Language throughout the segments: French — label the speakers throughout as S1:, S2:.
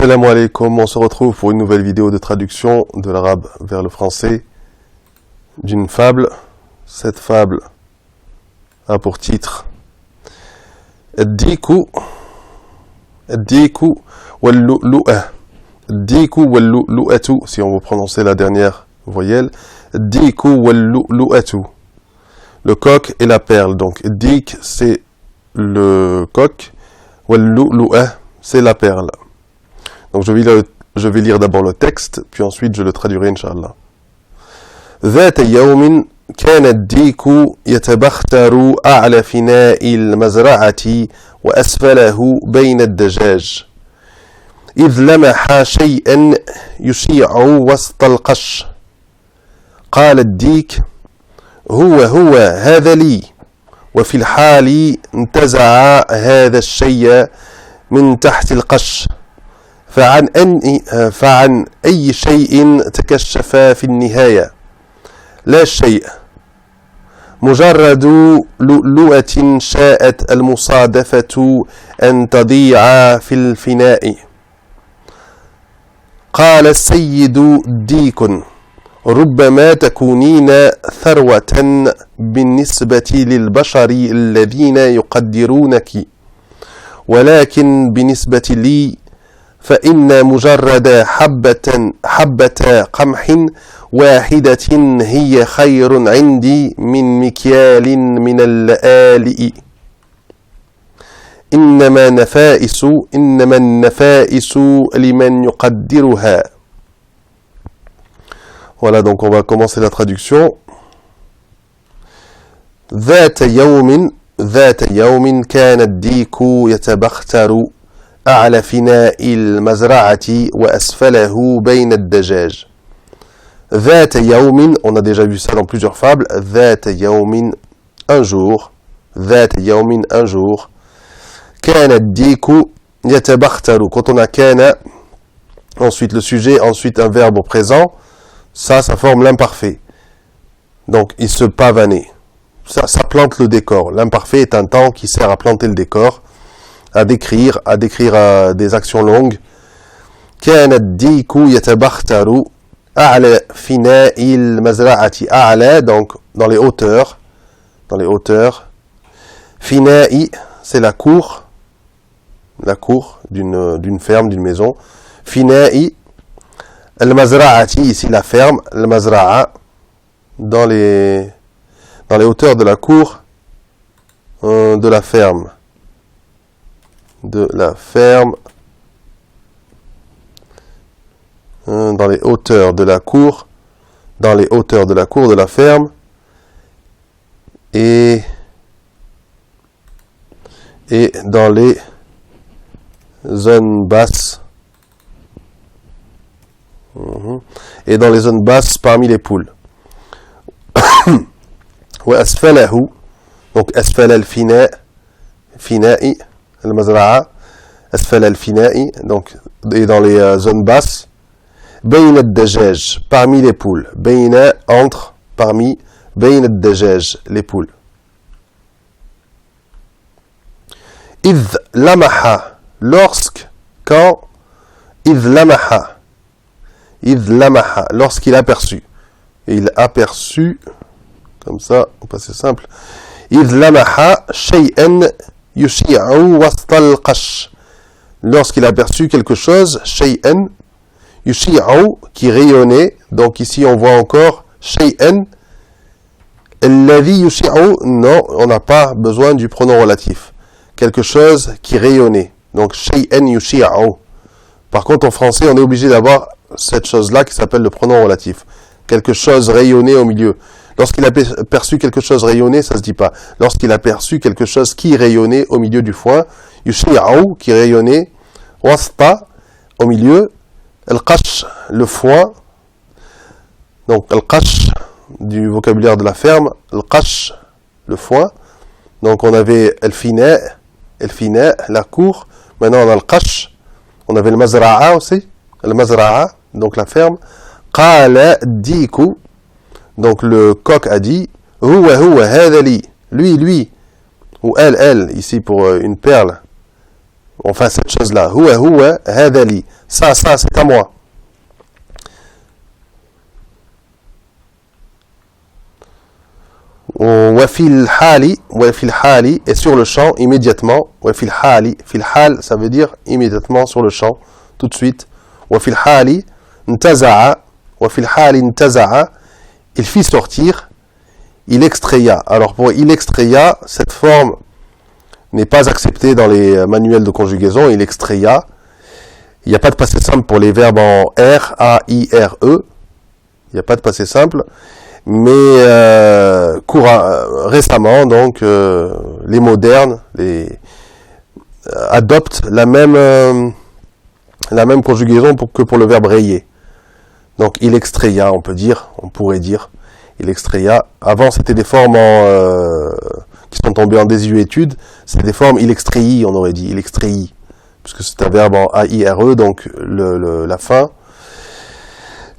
S1: Assalamu alaikum, on se retrouve pour une nouvelle vidéo de traduction de l'arabe vers le français d'une fable. Cette fable a pour titre Ad-diku wal-lu'lu'ah. Ad-diku wal-lu'lu'atu, si on veut prononcer la dernière voyelle. Ad-diku wal-lu'lu'atu. Le coq et la perle. Donc, ad-dik, c'est le coq. Wal-lu'lu'ah, c'est la perle. Donc je vais lire d'abord le texte, puis ensuite je le traduirai, Inch'Allah. ذات يوم كان الديك يتبختر أعلى فناء المزرعة وأسفله بين الدجاج إذ لمح شيئا يشيع وسط القش قال الديك هو هذا لي وفي الحال انتزع هذا الشيء من تحت القش فعن أي شيء تكشف في النهاية لا شيء مجرد لؤلؤة شاءت المصادفة أن تضيع في الفناء قال السيد ديك ربما تكونين ثروة بالنسبة للبشر الذين يقدرونك ولكن بالنسبة لي فإن مجرد حبة قمح واحدة هي خير عندي من مكيال من اللآلئ إنما النفائس لمن يقدرها. Voilà, donc on va commencer la traduction. ذات يوم كان الديك يتبختر أعلى فناء المزرعة وأسفله بين الدجاج. ذات يوم, on a déjà vu ça dans plusieurs fables. ذات يوم, un jour. ذات يوم, un jour. كان الديك يتبختر. Quand on a كان, ensuite le sujet, ensuite un verbe au présent, ça forme l'imparfait. Donc il se pavanait. Ça plante le décor. L'imparfait est un temps qui sert à planter le décor, à décrire des actions longues. كان الديك يتبختر أعلى فناء المزرعة. أعلى, donc dans les hauteurs. فناء, c'est la cour d'une ferme, d'une maison. فناء المزرعة, ici la ferme. المزرعة, dans les hauteurs de la cour de la ferme. Dans les hauteurs de la cour de la ferme et dans les zones basses parmi les poules. وأسفله, donc أسفل الفناء المزرعة أسفل الفناء, donc et dans les zones basses. بين الدجاج, parmi les poules. بين, entre, parmi. بين الدجاج, les poules. إذ لمح, quand. إذ لمح, lorsqu'il aperçut. Il aperçut, comme ça, on passe simple. إذ لمح شيئا يشيع وسط القش. Lorsqu'il aperçut quelque chose, شيئا يشيع, qui rayonnait. Donc ici on voit encore شيئا. الذي يشيع, non, on n'a pas besoin du pronom relatif. Quelque chose qui rayonnait. Donc شيئا يشيع. Par contre en français on est obligé d'avoir cette chose-là qui s'appelle le pronom relatif. Quelque chose rayonnait au milieu. Lorsqu'il a perçu quelque chose rayonner, ça se dit pas. Lorsqu'il a perçu quelque chose qui rayonnait au milieu du foin, yushi'u, qui rayonnait, wasta, au milieu, al-qash, le foin. Donc al-qash, du vocabulaire de la ferme, al-qash, le foin. Donc on avait al-fina, la cour. Maintenant on a al-qash. On avait le mazra'a aussi, al-mazra'a, donc la ferme. Qala diku. Donc le coq a dit huwa hadha li, lui, ou elle, ici pour une perle, Enfin, cette chose-là. Huwa, hada li. Ça, c'est à moi. Wafil hali, et sur le champ, immédiatement. Wafil hali, fil hal, ça veut dire immédiatement sur le champ, tout de suite. Wafil hali, ntaza'a, il fit sortir, il extraya. Alors pour il extraya, cette forme n'est pas acceptée dans les manuels de conjugaison, il extraya. Il n'y a pas de passé simple pour les verbes en R, A, I, R, E. Il n'y a pas de passé simple. Mais récemment, donc, les modernes adoptent la même conjugaison que pour le verbe rayer. Donc, il extraya, on pourrait dire, il extraya. Avant, c'était des formes qui sont tombées en désuétude. C'est des formes il extrayi, on aurait dit, il extrayi. Puisque c'est un verbe en A-I-R-E, donc la fin,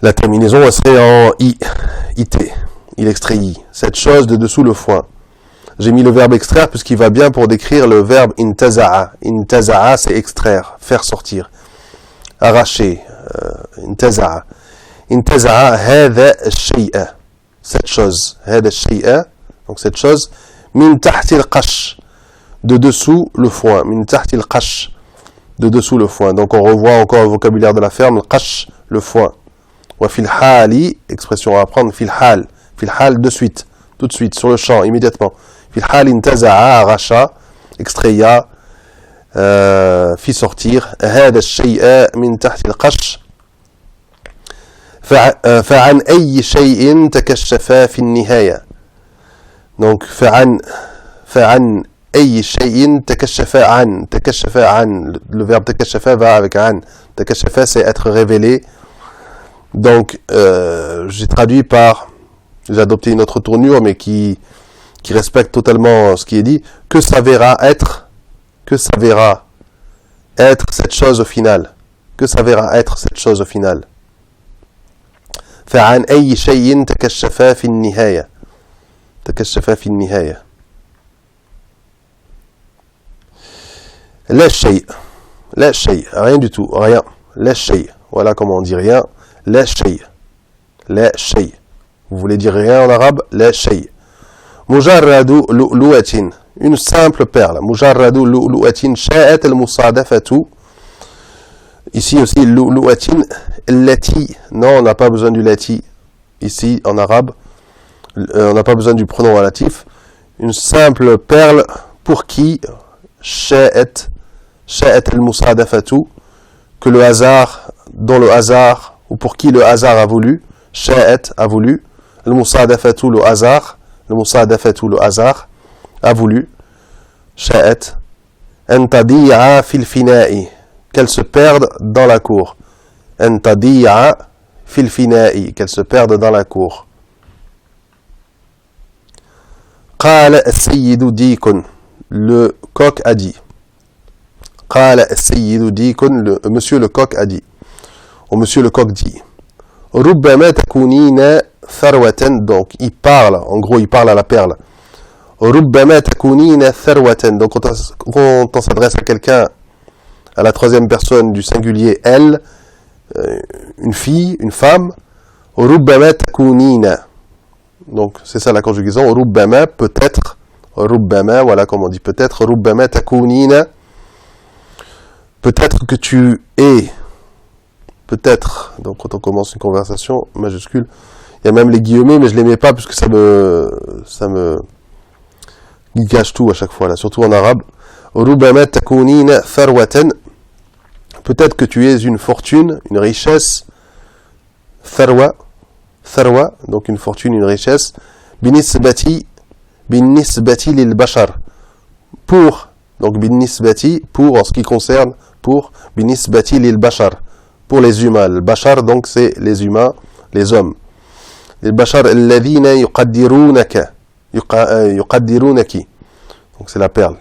S1: la terminaison, elle serait en I, IT. Il extrayi. Cette chose de dessous le foin. J'ai mis le verbe extraire puisqu'il va bien pour décrire le verbe intaza'a. Intaza'a, c'est extraire, faire sortir. Arracher. Intaza'a. Intaza'a, hada shay'a. Cette chose. Hada shay'a. Donc cette chose. Min tahtil qash. De dessous le foin. Min tahtil qash. De dessous le foin. Donc on revoit encore le vocabulaire de la ferme. Qash, le foin. Wa fil hali, expression à apprendre. Fil hal. Fil hal, de suite. Tout de suite, sur le champ, immédiatement. Fil hal intaza'a, arracha, extraya, fit sortir. Hada shay'a min tahti al-qash. Fa'an ayyi shay'in takashafa fi an-nihaya. Donc, fa'an ayyi shay'in takashafa an. Takashafa an. Le verbe takashafa va avec an. Takashafa, c'est être révélé. Donc, j'ai traduit par, j'ai adopté une autre tournure, mais qui respecte totalement ce qui est dit. Que s'avéra être cette chose au final. Que s'avéra être cette chose au final. فعن أي شيء تكشفا في النهاية. تكشفا في النهاية. لا شيء. لا شيء. Rien du tout. Rien. لا شيء. Voilà comment on dit rien. لا شيء. لا شيء. Vous voulez dire rien en arabe? لا شيء. مجرد لؤلؤة. Une simple perle. مجرد لؤلؤة شاءت المصادفة. Ici aussi, لؤلؤة التي. Non, on n'a pas besoin du lati. Ici, en arabe, on n'a pas besoin du pronom relatif. Une simple perle pour qui شاءت المصادفة. Que le hasard, dont le hasard, ou pour qui le hasard a voulu. شاءت a voulu. المصادفة le hasard. المصادفة le hasard a voulu. شاءت. أن تضيع في الفناء. Qu'elle se perde dans la cour. أن تضيع في الفناء. Qu'elle se perde dans la cour. قال السيد ديكن. Le coq a dit. قال السيد ديكن. Monsieur le coq a dit. Ou monsieur le coq dit. ربما تكونين ثروة. Donc il parle. En gros il parle à la perle. ربما تكونين ثروة. Donc quand on s'adresse à quelqu'un à la troisième personne du singulier elle, une fille, une femme, ربما تكونين. Donc c'est ça la conjugaison. ربما, peut-être. ربما, voilà comment on dit peut-être. ربما تكونين. Peut-être que tu es. Peut-être. Donc quand on commence une conversation, majuscule. Il y a même les guillemets, mais je les mets pas parce que ça me gâche tout à chaque fois là, surtout en arabe. ربما تكونين ثروة. Peut-être que tu es une fortune, une richesse. ثروة, donc une fortune, une richesse. بالنسبة للبشر. Pour, donc بالنسبة, pour en ce qui concerne, pour بالنسبة للبشر, pour les humains. Le bashar, donc c'est les humains, les hommes. البشر الذين يقدرونك. Donc c'est la perle.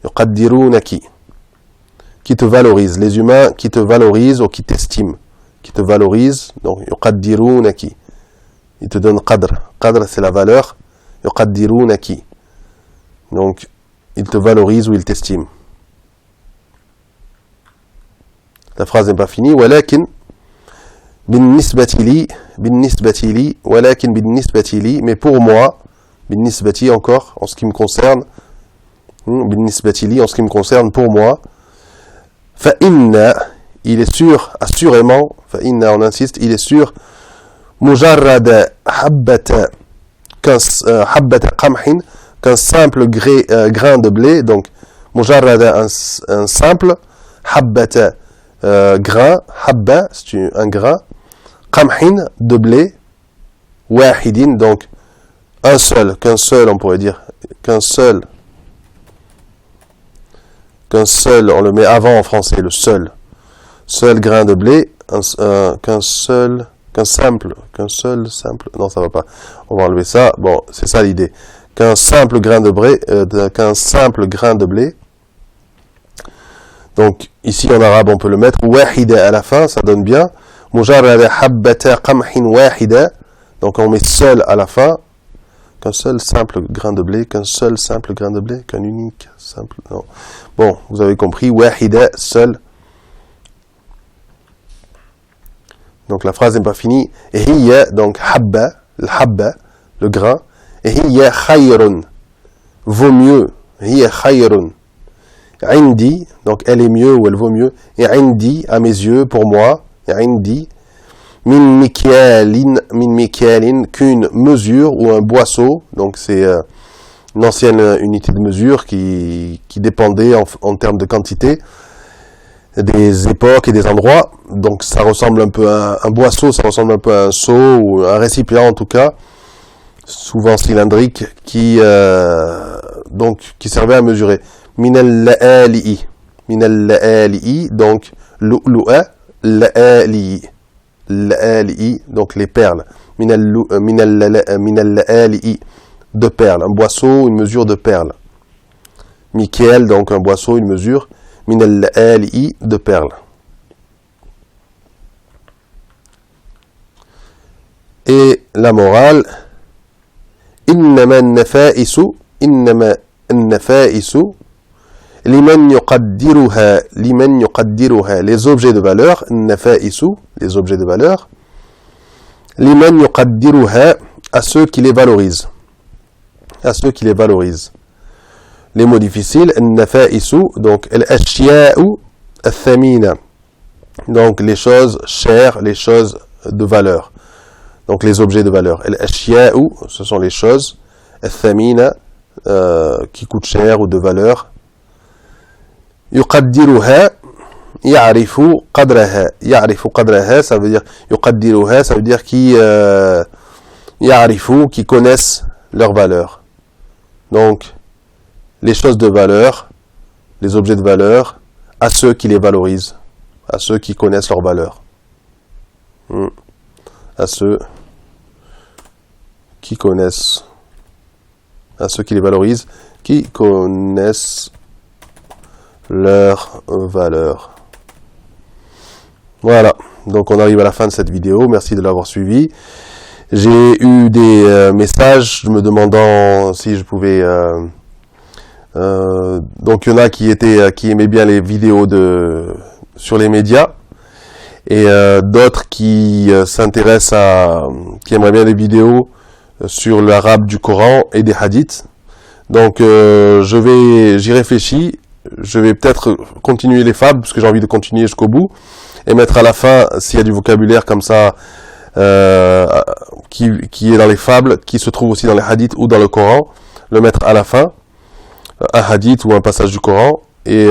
S1: يقدرونك. Qui te valorise. Les humains qui te valorisent ou qui t'estiment. Qui te valorisent. Donc يقدرونك. Ils te donnent qadr. Qadr c'est la valeur. يقدرونك. Donc ils te valorisent ou ils t'estiment. La phrase n'est pas finie. ولكن بالنسبة لي ولكن بالنسبة لي, mais pour moi, بالنسبة encore, en ce qui me concerne, بالنسبة لي, en ce qui me concerne, pour moi, فإن, il est sûr, assurément, فإن, on insiste, il est sûr, مجرد حبة قمح, qu'un simple grain de blé, donc مجرد un simple, حبة grain, حبة, c'est un grain, قمح de blé, واحد, donc un seul, qu'un seul, on pourrait dire, qu'un seul, on le met avant en français, le seul grain de blé, qu'un simple, non ça va pas, on va enlever ça, bon c'est ça l'idée, qu'un simple grain de blé, donc ici en arabe on peut le mettre wahida à la fin, ça donne bien, mujarrad habbata qamhin wahida, donc on met seul à la fin, qu'un seul simple grain de blé, qu'un unique simple, non. Bon, vous avez compris, wahida, seul. Donc la phrase n'est pas finie. Et hiya, donc habba, le grain. Et hiya khayrun, vaut mieux. Hiya khayrun. Indi, donc elle est mieux ou elle vaut mieux. Et indi, à mes yeux, pour moi. Et indi, min mikyalin, qu'une mesure ou un boisseau. Donc c'est une ancienne unité de mesure qui dépendait en termes de quantité des époques et des endroits. Donc ça ressemble un peu à un boisseau, ça ressemble un peu à un seau ou un récipient en tout cas, souvent cylindrique, qui servait à mesurer. Minal la'ali'i, donc lu'lu'a, la'ali'i, donc les perles. Minal la'ali'i, de perles, un boisseau, une mesure de perles. Mikel, donc un boisseau, une mesure. Minal la'ali'i, de perles. Et la morale, innama an-nafa'isu liman yuqaddiruha, les objets de valeur, nafa'isu, les objets de valeur, liman yuqaddiruha, à ceux qui les valorisent. Les mots difficiles, nafa'isu, donc al-ashya'u al-thamina, donc les choses chères, les choses de valeur. Donc les objets de valeur. Al-ashya'u, ce sont les choses, al-thamina, qui coûtent cher ou de valeur. Yuqaddiruha, ya'rifu qadraha, ça veut dire yuqaddiruha, ça veut dire qui ya'rifu, qui connaissent leur valeur. Donc les choses de valeur, les objets de valeur, à ceux qui les valorisent, à ceux qui connaissent leur valeur. À ceux qui connaissent, à ceux qui les valorisent, qui connaissent leur valeur. Voilà, donc on arrive à la fin de cette vidéo, merci de l'avoir suivi. J'ai eu des messages me demandant si je pouvais... donc il y en a qui aimaient bien les vidéos sur les médias, et d'autres qui qui aimeraient bien des vidéos sur l'arabe du Coran et des hadiths. Donc j'y réfléchis, je vais peut-être continuer les fables, parce que j'ai envie de continuer jusqu'au bout, et mettre à la fin, s'il y a du vocabulaire comme ça, qui est dans les fables, qui se trouve aussi dans les hadiths ou dans le Coran, le mettre à la fin, un hadith ou un passage du Coran, et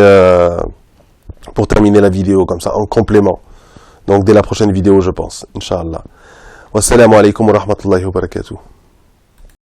S1: pour terminer la vidéo comme ça, en complément. Donc dès la prochaine vidéo, je pense, Inch'Allah. Wassalamu alaikum wa rahmatullahi wa barakatuh.